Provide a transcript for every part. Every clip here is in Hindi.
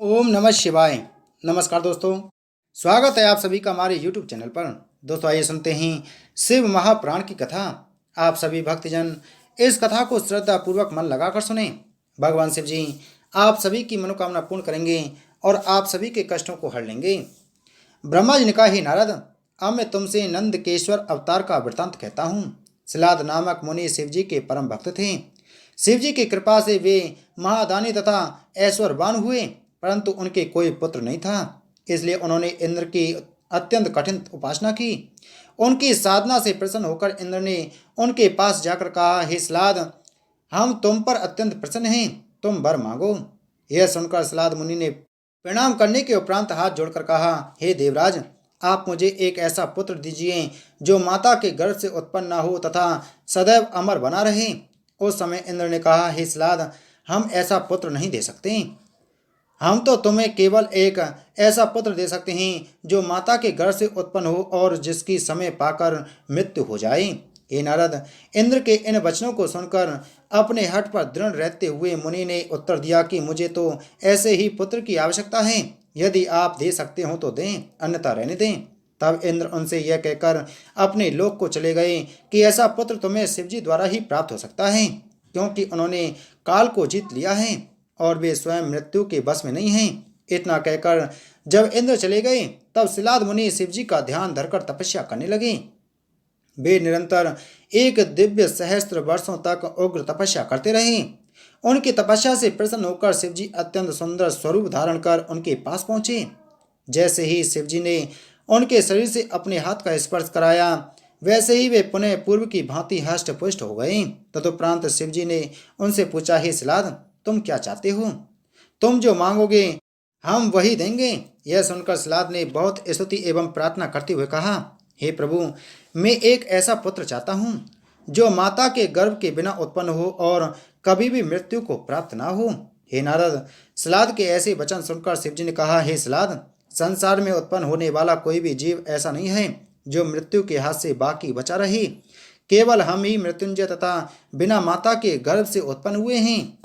ओम नमः शिवाय। नमस्कार दोस्तों, स्वागत है आप सभी का हमारे YouTube चैनल पर। दोस्तों आइए सुनते हैं शिव महापुराण की कथा। आप सभी भक्तजन इस कथा को श्रद्धा पूर्वक मन लगाकर सुने। भगवान शिव जी आप सभी की मनोकामना पूर्ण करेंगे और आप सभी के कष्टों को हर लेंगे। ब्रह्मा जी ने कहा, हे नारद, अब मैं तुमसे नंदकेश्वर अवतार का वृतांत कहता हूँ। सिलाद नामक मुनि शिव जी के परम भक्त थे। शिव जी की कृपा से वे महादानी तथा ऐश्वर्यवान हुए, परंतु उनके कोई पुत्र नहीं था। इसलिए उन्होंने इंद्र की अत्यंत कठिन उपासना की। उनकी साधना से प्रसन्न होकर इंद्र ने उनके पास जाकर कहा, हे सिलाद, हम तुम पर अत्यंत प्रसन्न हैं, तुम वर मांगो। यह सुनकर सिलाद मुनि ने प्रणाम करने के उपरांत हाथ जोड़कर कहा, हे देवराज, आप मुझे एक ऐसा पुत्र दीजिए जो माता के गर्भ से उत्पन्न न हो तथा सदैव अमर बना रहे। उस समय इंद्र ने कहा, हे सिलाद, हम ऐसा पुत्र नहीं दे सकते। हम तो तुम्हें केवल एक ऐसा पुत्र दे सकते हैं जो माता के गर्भ से उत्पन्न हो और जिसकी समय पाकर मृत्यु हो जाए। हे नारद, इंद्र के इन वचनों को सुनकर अपने हठ पर दृढ़ रहते हुए मुनि ने उत्तर दिया कि मुझे तो ऐसे ही पुत्र की आवश्यकता है। यदि आप दे सकते हो तो दें, अन्यथा रहने दें। तब इंद्र उनसे यह कहकर अपने लोक को चले गए कि ऐसा पुत्र तुम्हें शिवजी द्वारा ही प्राप्त हो सकता है, क्योंकि उन्होंने काल को जीत लिया है और वे स्वयं मृत्यु के बस में नहीं हैं। इतना कहकर जब इंद्र चले गए, तब सिलाद मुनि शिवजी का ध्यान धरकर तपस्या करने लगे। वे निरंतर एक दिव्य सहस्त्र वर्षों तक उग्र तपस्या करते रहे। उनकी तपस्या से प्रसन्न होकर शिवजी अत्यंत सुंदर स्वरूप धारण कर उनके पास पहुंचे। जैसे ही शिवजी ने उनके शरीर से अपने हाथ का स्पर्श कराया, वैसे ही वे पुनः पूर्व की भांति हष्ट पुष्ट हो गए। तदुपरांत शिवजी ने उनसे पूछा, हे सिलाद, तुम क्या चाहते हो? तुम जो मांगोगे हम वही देंगे। यह सुनकर सिलाद ने बहुत स्तुति एवं प्रार्थना करते हुए कहा, हे प्रभु, मैं एक ऐसा पुत्र चाहता हूँ जो माता के गर्भ के बिना उत्पन्न हो और कभी भी मृत्यु को प्राप्त ना हो। हे नारद, सिलाद के ऐसे वचन सुनकर शिवजी ने कहा, हे सिलाद, संसार में उत्पन्न होने वाला कोई भी जीव ऐसा नहीं है जो मृत्यु के हाथ से बाकी बचा रहे। केवल हम ही मृत्युंजय तथा बिना माता के गर्भ से उत्पन्न हुए हैं।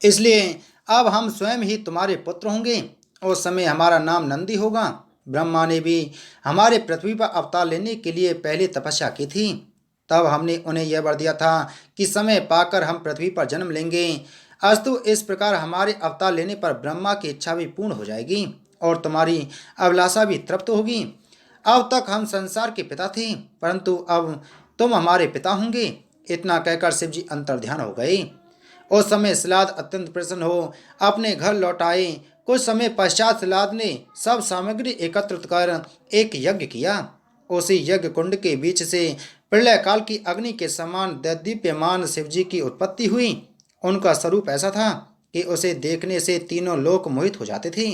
इसलिए अब हम स्वयं ही तुम्हारे पुत्र होंगे। उस समय हमारा नाम नंदी होगा। ब्रह्मा ने भी हमारे पृथ्वी पर अवतार लेने के लिए पहले तपस्या की थी। तब हमने उन्हें यह वर दिया था कि समय पाकर हम पृथ्वी पर जन्म लेंगे। अस्तु इस प्रकार हमारे अवतार लेने पर ब्रह्मा की इच्छा भी पूर्ण हो जाएगी और तुम्हारी अभिलाषा भी तृप्त होगी। अब तक हम संसार के पिता थे, परंतु अब तुम हमारे पिता होंगे। इतना कहकर शिवजी अंतर्ध्यान हो गए। उस समय सिलाद अत्यंत प्रसन्न हो अपने घर लौट आए। कुछ समय पश्चात सिलाद ने सब सामग्री एकत्रित कर एक यज्ञ किया। उसी यज्ञ कुंड के बीच से प्रलय काल की अग्नि के समान दीप्यमान शिवजी की उत्पत्ति हुई। उनका स्वरूप ऐसा था कि उसे देखने से तीनों लोक मोहित हो जाते थे।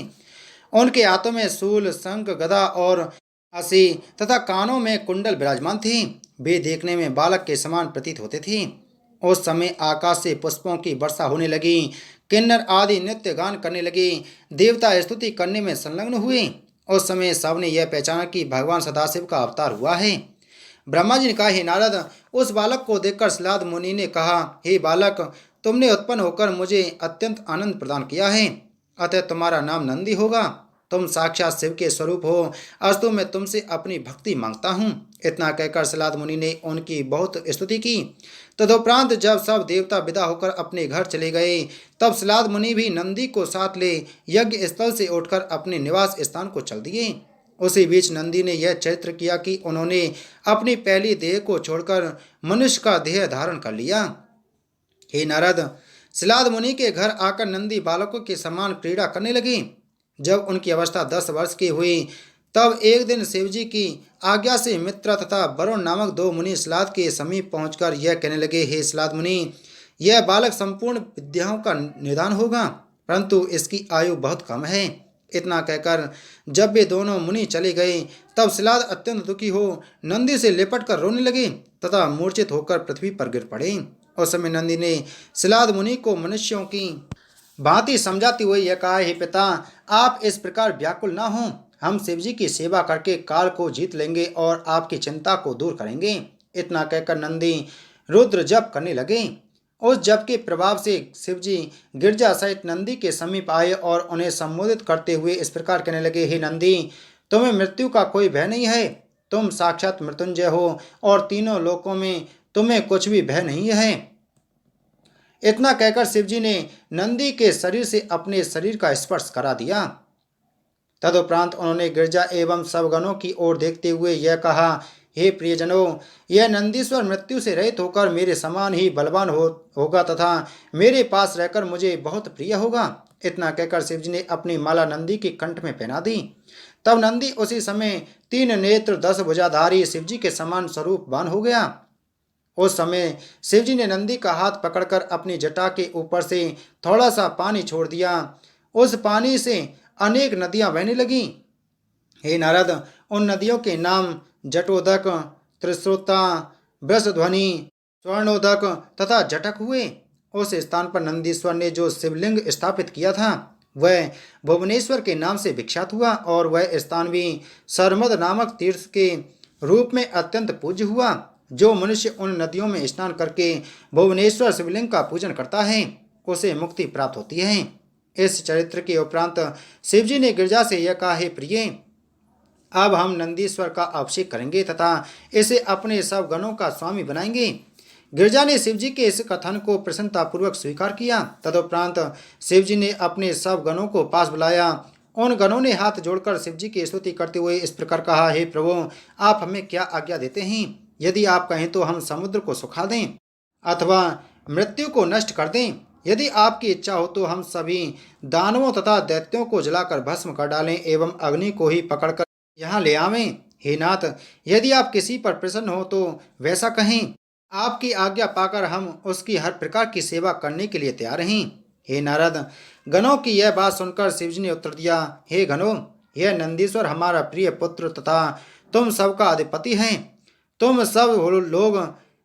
उनके हाथों में शूल, शंख, गदा और असी तथा कानों में कुंडल विराजमान थे। वे देखने में बालक के समान प्रतीत होते थे। उस समय आकाश से पुष्पों की वर्षा होने लगी। किन्नर आदि नृत्य गान करने लगे। देवता स्तुति करने में संलग्न हुए। उस समय सबने यह पहचाना कि भगवान सदाशिव का अवतार हुआ है। ब्रह्मा जी ने कहा, हे नारद, उस बालक को देखकर सिलाद मुनि ने कहा, हे बालक, तुमने उत्पन्न होकर मुझे अत्यंत आनंद प्रदान किया है, अतः तुम्हारा नाम नंदी होगा। तुम साक्षात शिव के स्वरूप हो, अस्तु मैं तुमसे अपनी भक्ति मांगता हूँ। इतना कहकर सिलाद मुनि ने उनकी बहुत स्तुति की। तदुपरांत जब सब देवता विदा होकर अपने घर चले गए, तब सिलाद मुनि भी नंदी को साथ ले यज्ञ स्थल से उठकर अपने निवास स्थान को चल दिए। उसी बीच नंदी ने यह चरित्र किया कि उन्होंने अपनी पहली देह को छोड़कर मनुष्य का देह धारण कर लिया। हे नारद, सिलाद मुनि के घर आकर नंदी बालकों के समान क्रीड़ा करने लगे। जब उनकी अवस्था 10 वर्ष की हुई, तब एक दिन शिवजी की आज्ञा से मित्र तथा वरुण नामक 2 मुनि सिलाद के समीप पहुंचकर यह कहने लगे, हे सिलाद मुनि, यह बालक संपूर्ण विद्याओं का निदान होगा, परंतु इसकी आयु बहुत कम है। इतना कहकर जब वे दोनों मुनि चले गए, तब सिलाद अत्यंत दुखी हो नंदी से लिपट कर रोने लगे तथा मूर्छित होकर पृथ्वी पर गिर पड़े। उस समय नंदी ने सिलाद मुनि को मनुष्यों की भांति समझाते हुए यह कहा, हे पिता, आप इस प्रकार व्याकुल ना हों। हम शिवजी की सेवा करके काल को जीत लेंगे और आपकी चिंता को दूर करेंगे। इतना कहकर नंदी रुद्र जप करने लगे। उस जप के प्रभाव से शिवजी गिरजा सहित नंदी के समीप आए और उन्हें संबोधित करते हुए इस प्रकार कहने लगे, हे नंदी, तुम्हें मृत्यु का कोई भय नहीं है। तुम साक्षात मृत्युंजय हो और तीनों लोकों में तुम्हें कुछ भी भय नहीं है। इतना कहकर शिवजी ने नंदी के शरीर से अपने शरीर का स्पर्श करा दिया। तदुपरांत उन्होंने गिरजा एवं सब गणों की ओर देखते हुए यह कहा, हे प्रियजनों, यह नंदीश्वर मृत्यु से रहित होकर मेरे समान ही बलवान होगा तथा मेरे पास रहकर मुझे बहुत प्रिय होगा। इतना कहकर शिवजी ने अपनी माला नंदी के कंठ में पहना दी। तब नंदी उसी समय 3 नेत्र 10 भुजाधारी शिवजी के समान स्वरूपवान हो गया। उस समय शिवजी ने नंदी का हाथ पकड़कर अपनी जटा के ऊपर से थोड़ा सा पानी छोड़ दिया। उस पानी से अनेक नदियां बहने लगीं। हे नारद, उन नदियों के नाम जटोदक, त्रिश्रोता, वृषध्वनि, स्वर्णोदक तथा जटक हुए। उस स्थान पर नंदीश्वर ने जो शिवलिंग स्थापित किया था वह भुवनेश्वर के नाम से विख्यात हुआ और वह स्थान भी सरमद नामक तीर्थ के रूप में अत्यंत पूज्य हुआ। जो मनुष्य उन नदियों में स्नान करके भुवनेश्वर शिवलिंग का पूजन करता है उसे मुक्ति प्राप्त होती है। इस चरित्र के उपरांत शिवजी ने गिरजा से यह कहा, हे प्रिय, अब हम नंदीश्वर का अभिषेक करेंगे तथा इसे अपने सब गणों का स्वामी बनाएंगे। गिरजा ने शिवजी के इस कथन को प्रसन्नतापूर्वक स्वीकार किया। तदुपरांत शिवजी ने अपने सब गणों को पास बुलाया। उन गणों ने हाथ जोड़कर शिवजी की स्तुति करते हुए इस प्रकार कहा, हे प्रभु, आप हमें क्या आज्ञा देते हैं? यदि आप कहें तो हम समुद्र को सुखा दें अथवा मृत्यु को नष्ट कर दें। यदि आपकी इच्छा हो तो हम सभी दानवों तथा दैत्यों को जलाकर भस्म कर डालें एवं अग्नि को ही पकड़कर यहाँ ले आवें। हे नाथ, यदि आप किसी पर प्रसन्न हो तो वैसा कहें। आपकी आज्ञा पाकर हम उसकी हर प्रकार की सेवा करने के लिए तैयार हैं। हे नारद, गणों की यह बात सुनकर शिवजी ने उत्तर दिया, हे गणों, यह नंदीश्वर हमारा प्रिय पुत्र तथा तुम सबका अधिपति हैं। तुम सब लोग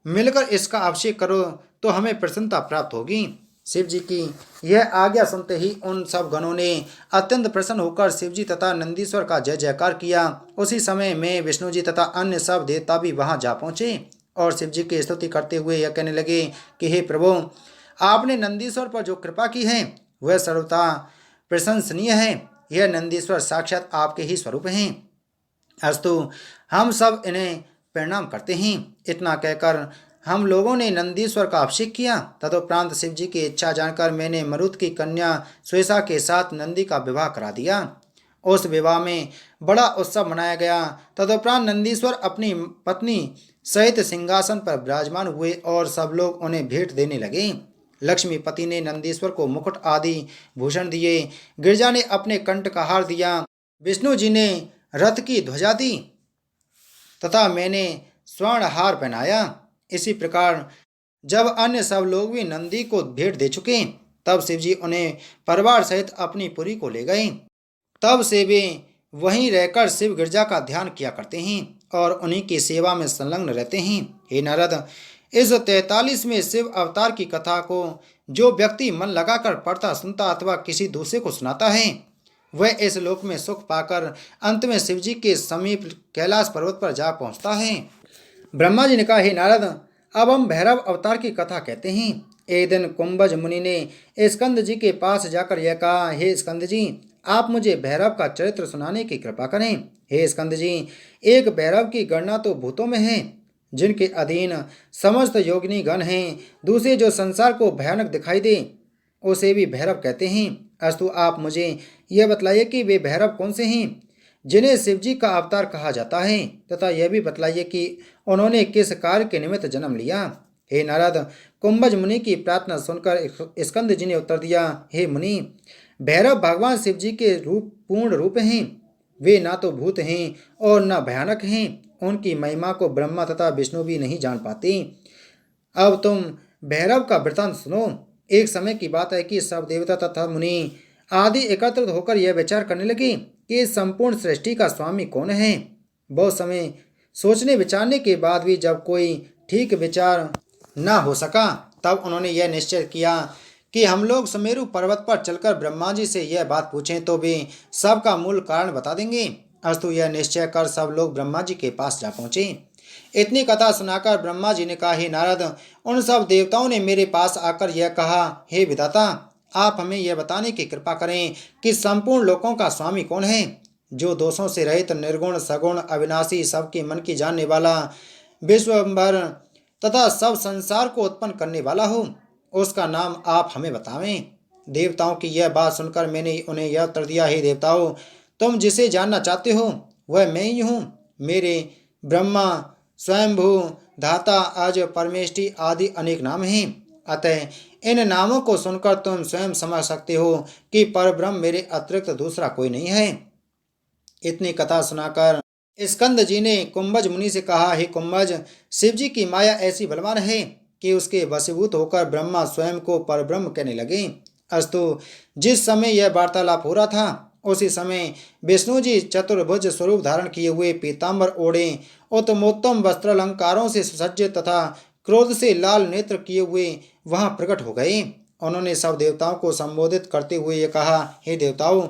मिलकर इसका अभिषेक करो तो हमें प्रसन्नता प्राप्त होगी। शिव जी की यह आज्ञा सुनते ही उन सब गणों ने अत्यंत प्रसन्न होकर शिवजी तथा नंदीश्वर का जय जयकार किया। उसी समय में विष्णु जी तथा अन्य सब देवता भी वहां जा पहुंचे और शिवजी की स्तुति करते हुए यह कहने लगे कि हे प्रभु, आपने नंदीश्वर पर जो कृपा की है वह सर्वथा प्रशंसनीय है। यह नंदीश्वर साक्षात आपके ही स्वरूप हैं। अस्तु, हम सब इन्हें प्रणाम करते हैं। इतना कहकर हम लोगों ने नंदीश्वर का अभिषेक किया। तदुपरांत शिव जी की इच्छा जानकर मैंने मरुत की कन्या श्वेता के साथ नंदी का विवाह करा दिया। उस विवाह में बड़ा उत्सव मनाया गया। तदुपरांत नंदीश्वर अपनी पत्नी सहित सिंहासन पर विराजमान हुए और सब लोग उन्हें भेंट देने लगे। लक्ष्मीपति ने नंदीश्वर को मुकुट आदि भूषण दिए। गिरजा ने अपने कंठ का हार दिया। विष्णु जी ने रथ की ध्वजा दी तथा मैंने स्वर्ण हार पहनाया। इसी प्रकार जब अन्य सब लोग भी नंदी को भेंट दे चुके तब शिवजी उन्हें परिवार सहित अपनी पुरी को ले गए। तब से वे वहीं रहकर शिव गिरजा का ध्यान किया करते हैं और उन्हीं की सेवा में संलग्न रहते हैं। हे नारद, इस 43वें शिव अवतार की कथा को जो व्यक्ति मन लगाकर पढ़ता, सुनता अथवा किसी दूसरे को सुनाता है वह इस लोक में सुख पाकर अंत में शिवजी के समीप कैलाश पर्वत पर जा पहुंचता है। ब्रह्मा जी ने कहा, हे नारद, अब हम भैरव अवतार की कथा कहते हैं। एक दिन कुंभज मुनि ने स्कंद जी के पास जाकर यह कहा, हे स्कंद जी, आप मुझे भैरव का चरित्र सुनाने की कृपा करें। हे स्कंद जी, एक भैरव की गणना तो भूतों में है जिनके अधीन समस्त योगिनी गण हैं। दूसरे जो संसार को भयानक दिखाई दे उसे भी भैरव कहते हैं। अस्तु, आप मुझे यह बतलाइए कि वे भैरव कौन से हैं जिन्हें शिवजी का अवतार कहा जाता है, तथा यह भी बतलाइए कि उन्होंने किस कार्य के निमित्त जन्म लिया। हे नारद, कुंभज मुनि की प्रार्थना सुनकर स्कंद जी ने उत्तर दिया, हे मुनि, भैरव भगवान शिवजी के पूर्ण रूप हैं। वे ना तो भूत हैं और न भयानक हैं। उनकी महिमा को ब्रह्मा तथा विष्णु भी नहीं जान पाते। अब तुम भैरव का वृतांत सुनो। एक समय की बात है कि सब देवता तथा मुनि आदि एकत्रित होकर यह विचार करने लगे कि इस संपूर्ण सृष्टि का स्वामी कौन है। बहुत समय सोचने विचारने के बाद भी जब कोई ठीक विचार न हो सका तब उन्होंने यह निश्चय किया कि हम लोग सुमेरु पर्वत पर चलकर ब्रह्मा जी से यह बात पूछें तो वे सबका मूल कारण बता देंगे। अस्तु, यह निश्चय कर सब लोग ब्रह्मा जी के पास जा पहुंचे। इतनी कथा सुनाकर ब्रह्मा जी ने कहा, हे नारद, उन सब देवताओं ने मेरे पास आकर यह कहा, हे विधाता, आप हमें यह बताने की कृपा करें कि संपूर्ण लोकों का स्वामी कौन है, जो दोषों से रहित, निर्गुण, सगुण, अविनाशी, सबके मन की जानने वाला, विश्वभर तथा सब संसार को उत्पन्न करने वाला हो, उसका नाम आप हमें बतावें। देवताओं की यह बात सुनकर मैंने उन्हें यह उत्तर दिया, हे देवताओं, तुम जिसे जानना चाहते हो वह मैं ही हूँ। मेरे ब्रह्मा, स्वयंभू, धाता, अज, परमेष्टि आदि अनेक नाम हैं। अतः इन नामों को सुनकर तुम स्वयं समझ सकते हो कि परब्रह्म मेरे अतिरिक्त दूसरा कोई नहीं है। इतनी कथा सुनाकर स्कंद जी ने कुंभज मुनि से कहा, हे कुंभज, शिव जी की माया ऐसी बलवान है कि उसके वशीभूत होकर ब्रह्मा स्वयं को परब्रह्म कहने लगे। अस्तु, जिस समय यह वार्तालाप हो रहा था उसी समय विष्णु जी चतुर्भुज स्वरूप धारण किए हुए, पीताम्बर ओढ़े, उत्तमोत्तम वस्त्र अलंकारों से सुसज्जित तथा क्रोध से लाल नेत्र किए हुए वहां प्रकट हो गए। उन्होंने सब देवताओं को संबोधित करते हुए ये कहा, हे देवताओं,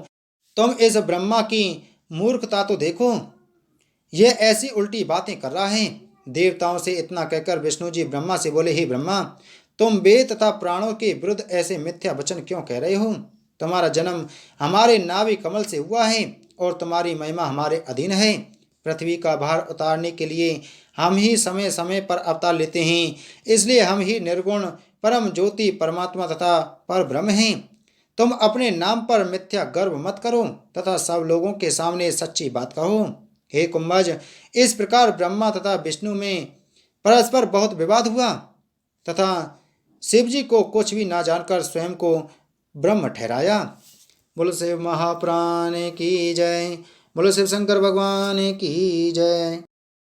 तुम इस ब्रह्मा की मूर्खता तो देखो, यह ऐसी उल्टी बातें कर रहा है। देवताओं से इतना कहकर विष्णु जी ब्रह्मा से बोले, हे ब्रह्मा, तुम वेद तथा प्राणों के विरुद्ध ऐसे मिथ्या वचन क्यों कह रहे हो? तुम्हारा जन्म हमारे नाभि कमल से हुआ है और तुम्हारी महिमा हमारे अधीन है। पृथ्वी का भार उतारने के लिए हम ही समय समय पर अवतार लेते हैं, इसलिए हम ही निर्गुण परम ज्योति परमात्मा तथा पर ब्रह्म हैं। तुम अपने नाम पर मिथ्या गर्व मत करो तथा सब लोगों के सामने सच्ची बात कहो। हे कुंभज, इस प्रकार ब्रह्मा तथा विष्णु में परस्पर बहुत विवाद हुआ तथा शिव जी को कुछ भी ना जानकर स्वयं को ब्रह्म ठहराया। बोलो शिव महाप्राण की जय, बोलो शिव शंकर भगवान की जय।